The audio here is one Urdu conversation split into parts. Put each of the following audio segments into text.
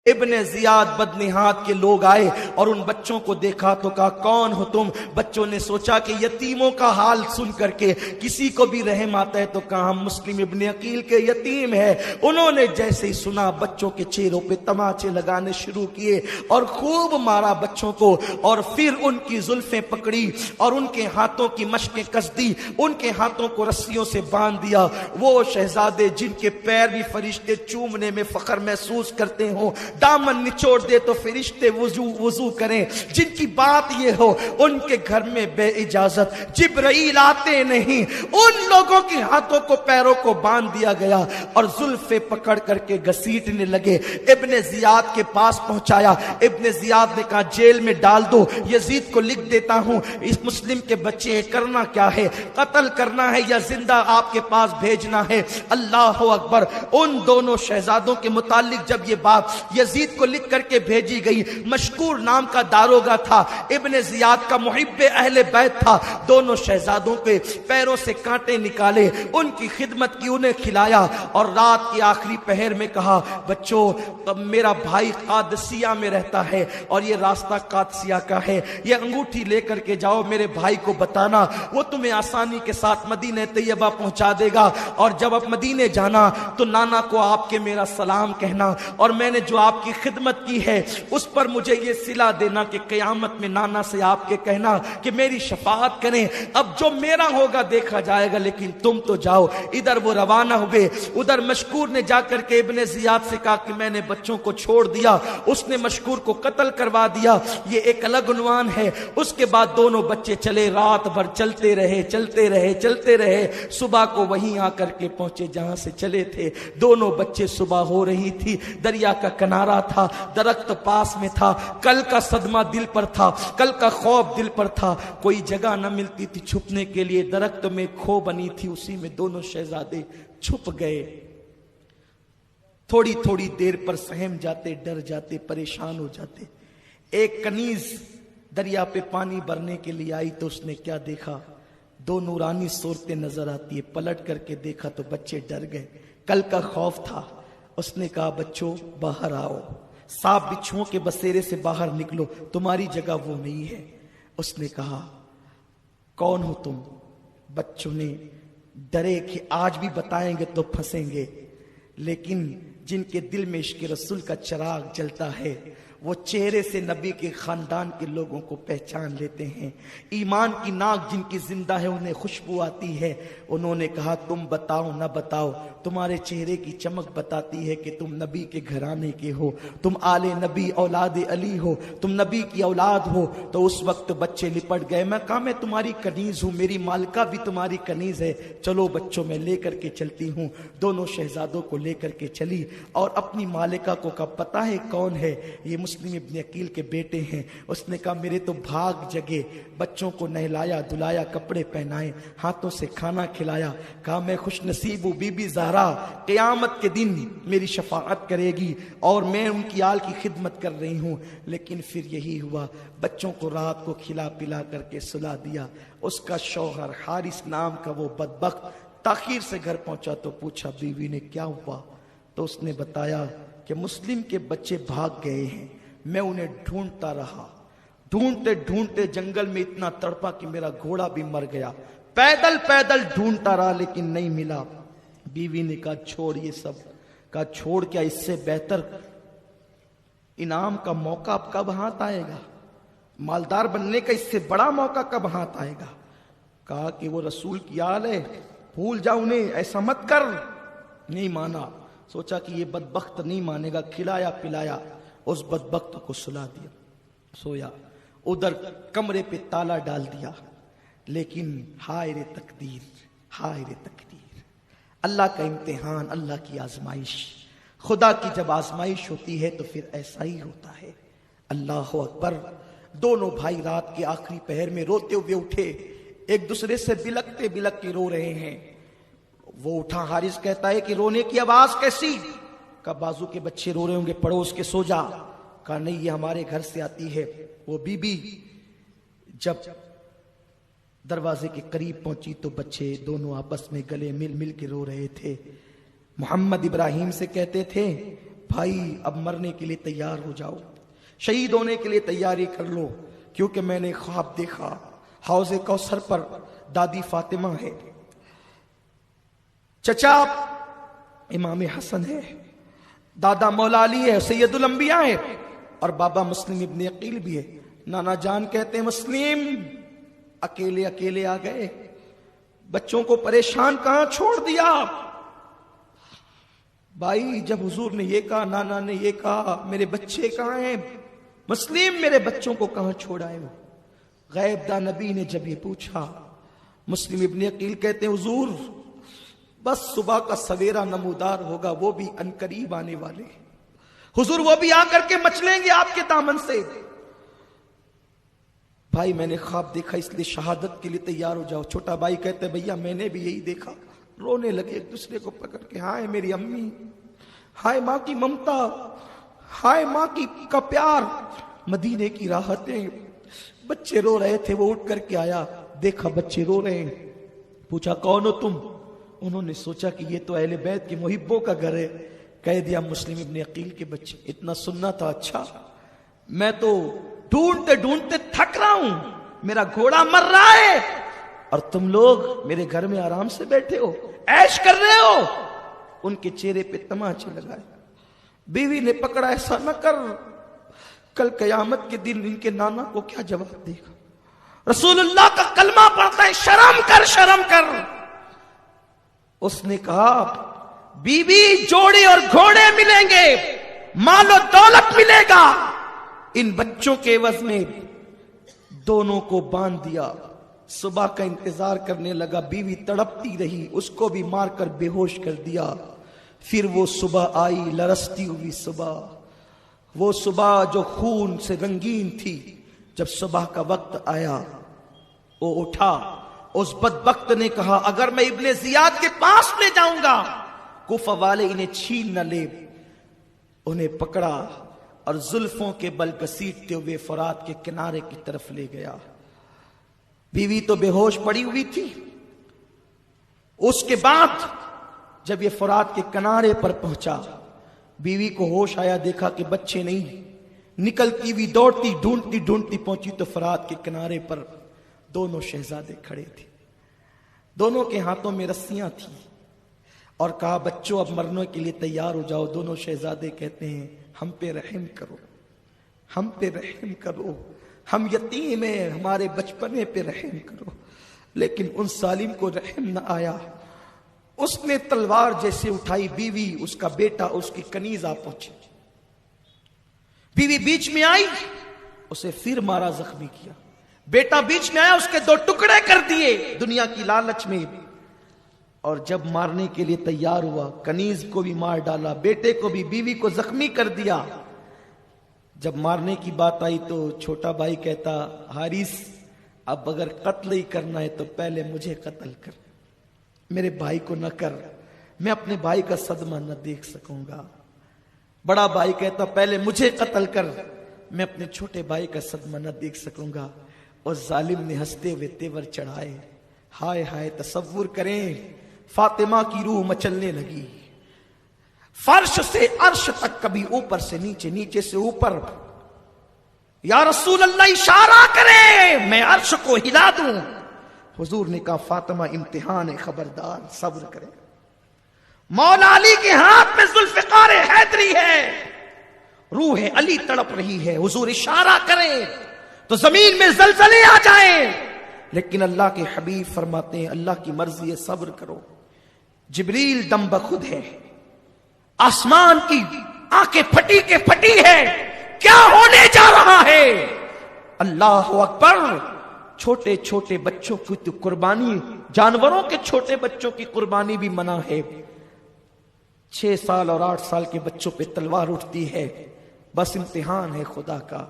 ابن زیاد بدنہاد کے لوگ آئے اور ان بچوں کو دیکھا تو کہا کون ہو تم؟ بچوں نے سوچا کہ یتیموں کا حال سن کر کے کسی کو بھی رحم آتا ہے تو کہا ہم مسلم ابن عقیل کے یتیم ہے۔ انہوں نے جیسے ہی سنا بچوں کے چہروں پہ تماچے لگانے شروع کیے اور خوب مارا بچوں کو، اور پھر ان کی زلفیں پکڑی اور ان کے ہاتھوں کی مشقیں کس دی، ان کے ہاتھوں کو رسیوں سے باندھ دیا۔ وہ شہزادے جن کے پیر بھی فرشتے چومنے میں فخر محسوس کرتے ہوں، دامن نچوڑ دے تو فرشتے وضو کریں، جن کی بات یہ ہو ان کے گھر میں بے اجازت جبرائیل آتے نہیں، ان لوگوں کے ہاتھوں کو پیروں کو باندھ دیا گیا اور زلفیں پکڑ کر کے گھسیٹنے لگے۔ ابن زیاد کے پاس پہنچایا، ابن زیاد نے کہا جیل میں ڈال دو، یزید کو لکھ دیتا ہوں اس مسلم کے بچے کرنا کیا ہے، قتل کرنا ہے یا زندہ آپ کے پاس بھیجنا ہے؟ اللہ اکبر۔ ان دونوں شہزادوں کے متعلق جب یہ بات یزید کو لکھ کر کے بھیجی گئی، مشکور نام کا داروغہ تھا، ابن زیاد کا محب اہل بیت تھا، دونوں شہزادوں کے پیروں سے کانٹے نکالے، ان کی خدمت کی، انہیں کھلایا اور رات کی آخری پہر میں کہا بچوں میرا بھائی قادسیہ میں رہتا ہے اور یہ راستہ قادسیہ کا ہے، یہ انگوٹھی لے کر کے جاؤ، میرے بھائی کو بتانا، وہ تمہیں آسانی کے ساتھ مدینہ طیبہ پہنچا دے گا، اور جب آپ مدینے جانا تو نانا کو آپ کے میرا سلام کہنا، اور میں نے جو آپ کی خدمت کی ہے اس پر مجھے یہ صلہ دینا کہ قیامت میں نانا سے آپ کے کہنا کہ میری شفاعت کریں، اب جو میرا ہوگا دیکھا جائے گا، لیکن تم تو جاؤ۔ ادھر وہ روانہ ہوئے، ادھر مشکور نے جا کر کے ابن زیاد سے کہا کہ میں نے بچوں کو چھوڑ دیا، اس نے مشکور کو قتل کروا دیا، یہ ایک الگ عنوان ہے۔ اس کے بعد دونوں بچے چلے، رات بھر چلتے رہے، صبح کو وہیں آ کر کے پہنچے جہاں سے چلے تھے۔ دونوں بچے، صبح ہو رہی تھی، دریا کا کنارہ تھا، درخت پاس میں تھا، کل کا صدمہ دل پر تھا، کل کا خوف دل پر تھا، کوئی جگہ نہ ملتی تھی چھپنے کے لیے، درخت میں کھو بنی تھی، اسی میں دونوں شہزادے چھپ گئے۔ تھوڑی تھوڑی دیر پر سہم جاتے، ڈر جاتے، پریشان ہو جاتے۔ ایک کنیز دریا پہ پانی بھرنے کے لیے آئی تو اس نے کیا دیکھا؟ دو نورانی صورتیں نظر آتی ہے، پلٹ کر کے دیکھا تو بچے ڈر گئے، کل کا خوف تھا۔ اس نے کہا بچوں باہر آؤ، سانپ بچھوؤں کے بسیرے سے باہر نکلو، تمہاری جگہ وہ نہیں ہے۔ اس نے کہا کون ہو تم؟ بچوں نے ڈرے کہ آج بھی بتائیں گے تو پھنسیں گے، لیکن جن کے دل میں عشق رسول کا چراغ جلتا ہے وہ چہرے سے نبی کے خاندان کے لوگوں کو پہچان لیتے ہیں۔ ایمان کی ناک جن کی زندہ ہے انہیں خوشبو آتی ہے۔ انہوں نے کہا تم بتاؤ نہ بتاؤ، تمہارے چہرے کی چمک بتاتی ہے کہ تم نبی کے گھرانے کے ہو، تم آل نبی اولاد علی ہو، تم نبی کی اولاد ہو۔ تو اس وقت بچے لپٹ گئے۔ میں کہا میں تمہاری کنیز ہوں، میری مالکہ بھی تمہاری کنیز ہے، چلو بچوں میں لے کر کے چلتی ہوں۔ دونوں شہزادوں کو لے کر کے چلی اور اپنی مالکہ کو کہا پتہ ہے کون ہے؟ یہ مسلم ابن عقیل کے بیٹے ہیں۔ اس نے کہا میرے تو بھاگ جگے، بچوں کو نہلایا دلایا، کپڑے پہنائے، ہاتھوں سے کھانا کھلایا، کہا میں خوش نصیب ہوں، بی بی زہرا قیامت کے دن میری شفاعت کرے گی اور میں ان کی آل کی خدمت کر رہی ہوں۔ لیکن پھر یہی ہوا، بچوں کو رات کو کھلا پلا کر کے سلا دیا۔ اس کا شوہر حارث نام کا وہ بدبخت تاخیر سے گھر پہنچا تو پوچھا بیوی نے کیا ہوا؟ تو اس نے بتایا کہ مسلم کے بچے بھاگ گئے ہیں، میں انہیں ڈھونڈتا رہا، ڈھونڈتے ڈھونڈتے جنگل میں اتنا تڑپا کہ میرا گھوڑا بھی مر گیا، پیدل پیدل ڈھونڈتا رہا لیکن نہیں ملا۔ بیوی نے کہا چھوڑ یہ سب، کہا چھوڑ کیا، اس سے بہتر انعام کا موقع اب کب ہاتھ آئے گا، مالدار بننے کا اس سے بڑا موقع کب ہاتھ آئے گا؟ کہا کہ وہ رسول کی آل ہے، بھول جا انہیں، ایسا مت کر۔ نہیں مانا، سوچا کہ یہ بدبخت نہیں مانے گا، کھلایا پلایا، اس بدبخت کو سلا دیا، سویا۔ ادھر کمرے پہ تالا ڈال دیا، لیکن ہائے رے تقدیر، ہائے رے تقدیر، اللہ کا امتحان، اللہ کی آزمائش۔ خدا کی جب آزمائش ہوتی ہے تو پھر ایسا ہی ہوتا ہے۔ اللہ اکبر۔ دونوں بھائی رات کے آخری پہر میں روتے ہوئے اٹھے، ایک دوسرے سے بلکتے بلکتے رو رہے ہیں۔ وہ اٹھا، حارث کہتا ہے کہ رونے کی آواز کیسی؟ کہا بازو کے بچے رو رہے ہوں گے، پڑوس کے سو جا۔ کہا نہیں یہ ہمارے گھر سے آتی ہے۔ وہ بی بی جب دروازے کے قریب پہنچی تو بچے دونوں آپس میں گلے مل مل کے رو رہے تھے۔ محمد ابراہیم سے کہتے تھے بھائی اب مرنے کے لیے تیار ہو جاؤ، شہید ہونے کے لیے تیاری کر لو، کیونکہ میں نے خواب دیکھا حوض کوثر پر دادی فاطمہ ہے، چچا امام حسن ہے، دادا مولا علی ہے، سید الانبیاء ہے، اور بابا مسلم ابن عقیل بھی ہے۔ نانا جان کہتے ہیں مسلم اکیلے اکیلے آ گئے، بچوں کو پریشان کہاں چھوڑ دیا؟ بھائی جب حضور نے یہ کہا، نانا نے یہ کہا میرے بچے کہاں ہیں؟ مسلم میرے بچوں کو کہاں چھوڑ آئے ہو؟ غیب دا نبی نے جب یہ پوچھا، مسلم ابن عقیل کہتے ہیں حضور بس صبح کا سویرا نمودار ہوگا، وہ بھی عنقریب آنے والے، حضور وہ بھی آ کر کے مچلیں گے آپ کے دامن سے۔ بھائی میں نے خواب دیکھا اس لیے شہادت کے لیے تیار ہو جاؤ۔ چھوٹا بھائی کہتے بھیا میں نے بھی یہی دیکھا، رونے لگے ایک دوسرے کو پکڑ کے، ہائے میری امی، ہائے ماں کی ممتا، ہائے ماں کا پیار، مدینے کی راحتیں۔ بچے رو رہے تھے، وہ اٹھ کر کے آیا، دیکھا بچے رو رہے ہیں، پوچھا کون ہو تم؟ انہوں نے سوچا کہ یہ تو اہل بیت کے محبوں کا گھر ہے، کہہ دیا مسلم ابن عقیل کے بچے۔ اتنا سننا تھا، اچھا میں تو ڈھونڈتے ڈھونڈتے تھک رہا ہوں، میرا گھوڑا مر رہا ہے، اور تم لوگ میرے گھر میں آرام سے بیٹھے ہو، عیش کر رہے ہو۔ ان کے چہرے پہ تماچے لگائے۔ بیوی نے پکڑا، ایسا نہ کر، کل قیامت کے دن ان کے نانا کو کیا جواب دے گا؟ رسول اللہ کا کلمہ پڑھتا ہے، شرم کر شرم کر۔ اس نے کہا بیوی جوڑے اور گھوڑے ملیں گے، مال و دولت ملے گا، ان بچوں کے عوض میں دونوں کو باندھ دیا۔ صبح کا انتظار کرنے لگا، بیوی تڑپتی رہی، اس کو بھی مار کر بے ہوش کر دیا۔ پھر وہ صبح آئی، لرزتی ہوئی صبح، وہ صبح جو خون سے رنگین تھی۔ جب صبح کا وقت آیا وہ اٹھا، اس بدبخت نے کہا اگر میں ابن زیاد کے پاس لے جاؤں گا کوفہ والے انہیں چھین نہ لے۔ انہیں پکڑا اور زلفوں کے بل گھسیٹتے ہوئے فرات کے کنارے کی طرف لے گیا۔ بیوی تو بے ہوش پڑی ہوئی تھی۔ اس کے بعد جب یہ فرات کے کنارے پر پہنچا، بیوی کو ہوش آیا، دیکھا کہ بچے نہیں، نکلتی ہوئی دوڑتی ڈھونڈتی ڈھونڈتی پہنچی تو فرات کے کنارے پر دونوں شہزادے کھڑے تھے، دونوں کے ہاتھوں میں رسیاں تھیں، اور کہا بچوں اب مرنے کے لیے تیار ہو جاؤ۔ دونوں شہزادے کہتے ہیں ہم پہ رحم کرو، ہم پہ رحم کرو، ہم یتیم ہیں، ہمارے بچپنے پہ رحم کرو۔ لیکن ان ظالم کو رحم نہ آیا، اس نے تلوار جیسے اٹھائی، بیوی اس کا بیٹا اس کی کنیز آ پہنچی، بیوی بیچ میں آئی، اسے پھر مارا، زخمی کیا، بیٹا بیچ میں آیا، اس کے دو ٹکڑے کر دیے دنیا کی لالچ میں۔ اور جب مارنے کے لیے تیار ہوا، کنیز کو بھی مار ڈالا، بیٹے کو بھی، بیوی کو زخمی کر دیا۔ جب مارنے کی بات آئی تو چھوٹا بھائی کہتا حارث اب اگر قتل ہی کرنا ہے تو پہلے مجھے قتل کر، میرے بھائی کو نہ کر، میں اپنے بھائی کا صدمہ نہ دیکھ سکوں گا۔ بڑا بھائی کہتا پہلے مجھے قتل کر، میں اپنے چھوٹے بھائی کا صدمہ نہ دیکھ سکوں گا۔ اور ظالم نے ہنستے ہوئے تیور چڑھائے۔ ہائے ہائے، تصور کریں، فاطمہ کی روح مچلنے لگی، فرش سے عرش تک، کبھی اوپر سے نیچے، نیچے سے اوپر۔ یا رسول اللہ اشارہ کرے میں عرش کو ہلا دوں۔ حضور نے کہا فاطمہ امتحان ہے، خبردار صبر کرے۔ مولا علی کے ہاتھ میں ذوالفقار حیدری ہے، روح علی تڑپ رہی ہے، حضور اشارہ کریں تو زمین میں زلزلے آ جائیں۔ لیکن اللہ کے حبیب فرماتے ہیں اللہ کی مرضی ہے، صبر کرو۔ جبریل دم بخود ہے، آسمان کی آنکھیں پھٹی کے پھٹی ہے، کیا ہونے جا رہا ہے؟ اللہ اکبر۔ چھوٹے چھوٹے بچوں کی تو قربانی، جانوروں کے چھوٹے بچوں کی قربانی بھی منع ہے۔ 6 سال اور 8 سال کے بچوں پہ تلوار اٹھتی ہے، بس امتحان ہے خدا کا۔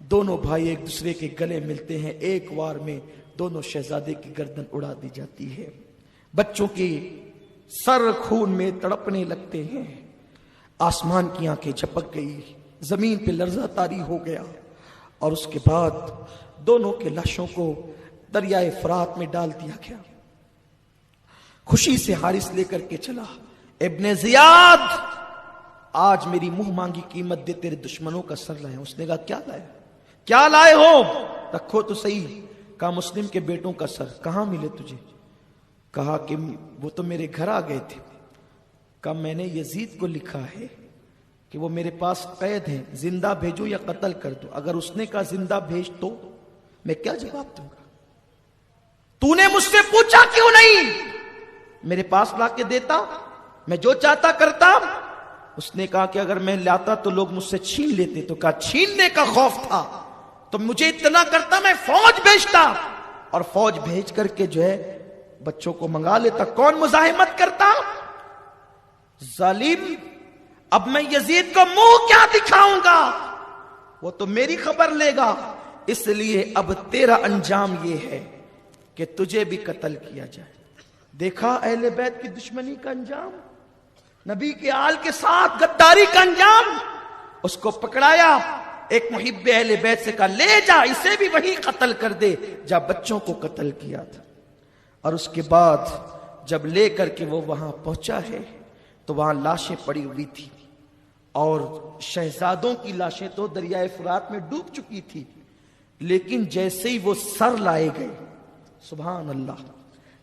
دونوں بھائی ایک دوسرے کے گلے ملتے ہیں، ایک وار میں دونوں شہزادے کی گردن اڑا دی جاتی ہے۔ بچوں کی سر خون میں تڑپنے لگتے ہیں، آسمان کی آنکھیں جھپک گئی، زمین پہ لرزہ طاری ہو گیا، اور اس کے بعد دونوں کے لاشوں کو دریائے فرات میں ڈال دیا گیا۔ خوشی سے حارث لے کر کے چلا، ابن زیاد آج میری منہ مانگی قیمت دے تیرے دشمنوں کا سر لائے. اس نے کہا کیا لائے؟ کیا لائے ہو؟ رکھو تو صحیح. کہا مسلم کے بیٹوں کا سر. کہاں ملے تجھے؟ کہا کہ وہ تو میرے گھر آ گئے تھے. کہا میں نے یزید کو لکھا ہے کہ وہ میرے پاس قید ہیں, زندہ بھیجو یا قتل کر دو. اگر اس نے کہا زندہ بھیج تو میں کیا جواب دوں گا؟ تو نے مجھ سے پوچھا کیوں نہیں؟ میرے پاس لا کے دیتا, میں جو چاہتا کرتا. اس نے کہا کہ اگر میں لاتا تو لوگ مجھ سے چھین لیتے. تو کہا چھیننے کا خوف تھا تو مجھے اتنا کرتا, میں فوج بھیجتا اور فوج بھیج کر کے جو ہے بچوں کو منگا لیتا. کون مزاحمت کرتا؟ ظالم. اب میں یزید کو منہ کیا دکھاؤں گا؟ وہ تو میری خبر لے گا. اس لیے اب تیرا انجام یہ ہے کہ تجھے بھی قتل کیا جائے. دیکھا اہل بیت کی دشمنی کا انجام, نبی کے آل کے ساتھ غداری کا انجام. اس کو پکڑایا, ایک محب اہل بیت سے کہا لے جا, اسے بھی وہی قتل کر دے جا بچوں کو قتل کیا تھا. اور اس کے بعد جب لے کر کے وہ وہاں پہنچا ہے تو وہاں لاشیں پڑی ہوئی تھی, اور شہزادوں کی لاشیں تو دریائے فرات میں ڈوب چکی تھی. لیکن جیسے ہی وہ سر لائے گئے, سبحان اللہ,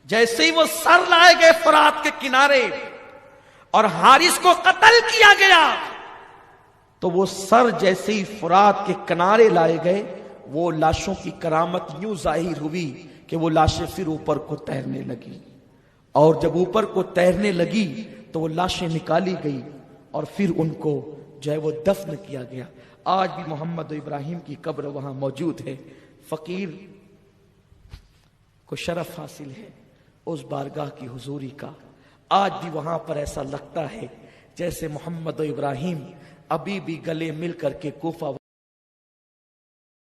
جیسے ہی وہ سر لائے گئے فرات کے کنارے اور حارث کو قتل کیا گیا, تو وہ سر جیسے ہی فرات کے کنارے لائے گئے, وہ لاشوں کی کرامت یوں ظاہر ہوئی کہ وہ لاشیں پھر اوپر کو تیرنے لگی. اور جب اوپر کو تیرنے لگی تو وہ لاشیں نکالی گئی اور پھر ان کو جو ہے وہ دفن کیا گیا. آج بھی محمد و ابراہیم کی قبر وہاں موجود ہے. فقیر کو شرف حاصل ہے اس بارگاہ کی حضوری کا. آج بھی وہاں پر ایسا لگتا ہے جیسے محمد و ابراہیم ابھی بھی گلے مل کر کے کوفہ